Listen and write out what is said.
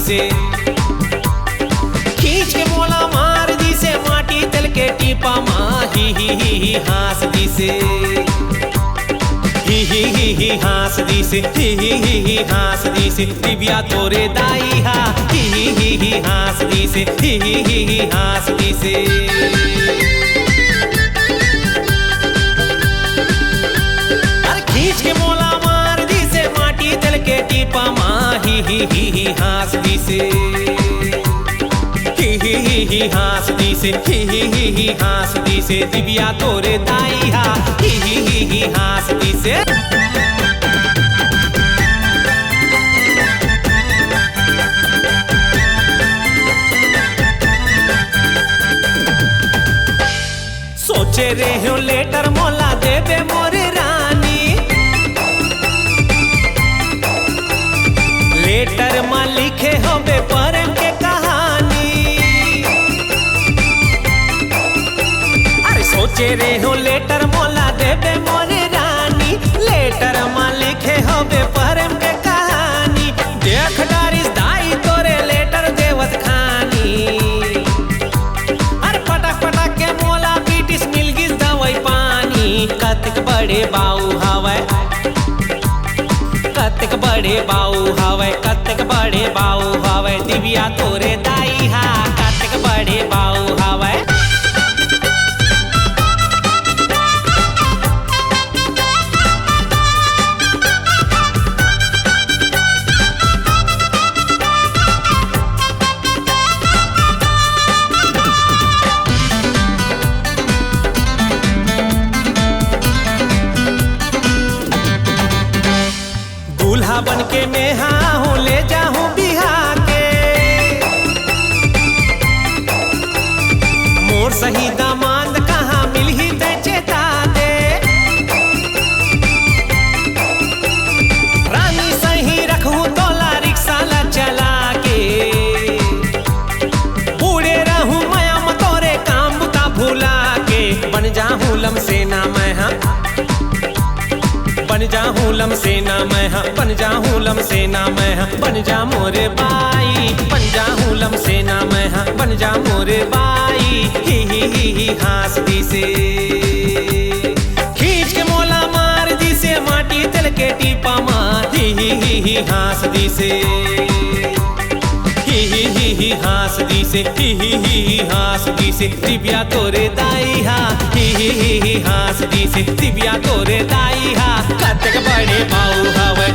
से खींच के मोला मार दी से माटी तल के टीपा माँ ही हास दी से ही हास दी से ही हास दी से दिव्या तोरे दाई हा ही हास दी से ही हास दी से खींच के मोला मार दी से माटी तल के टीपा माँ ही हास दी से ही हास दी से ही हास दी से दिव्या तोरे दाई हा ही हास दी से सोचे रे हो लेटर मोला देवे मोरे रानी लेटर में लिखे होबे प्रेम के कहानी अरे सोचे रे हो लेटर मोला देवे मोरे रानी लेटर में लिखे होबे प्रेम के कहानी देख डारिस दाई तोरे लेटर देवत खानी अरे पटक पटक के मोला पीटिस मिल गिस दवाई पानी कतक बड़े बाऊ हवै कतक बड़े बाऊ हवै कतक बड़े बाऊ हवै दिव्या तोरे दाई हा कतक बड़े बाऊ हवै दूल्हा बन के मैं हाँ हूँ ले जाऊँ बिहा के मोर सही दामाद कहाँ मिल ही ते चेता दे रानी सही रखूँ तोला रिक्शा ला चला के बूढ़े रहूँ मैं तोरे काम बुता भूला के बन जाऊँ लम सेना मैं हाँ बन जाऊँ लम सेना मैं हाँ बन जाऊँ लम सेना मैं हाँ बन जा मोरे बाई बन जाऊँ लम सेना मैं हाँ बन जा मोरे बाई ही हास दी से खींच के मोला मार दी से माटी तल के टीपा माँ ही हास दी से ही हास दी से ही हास दी से दिव्या तोरे दाई हा ही हास दी से दिव्या तोरे दाई हा कतक बड़े बाऊ हवै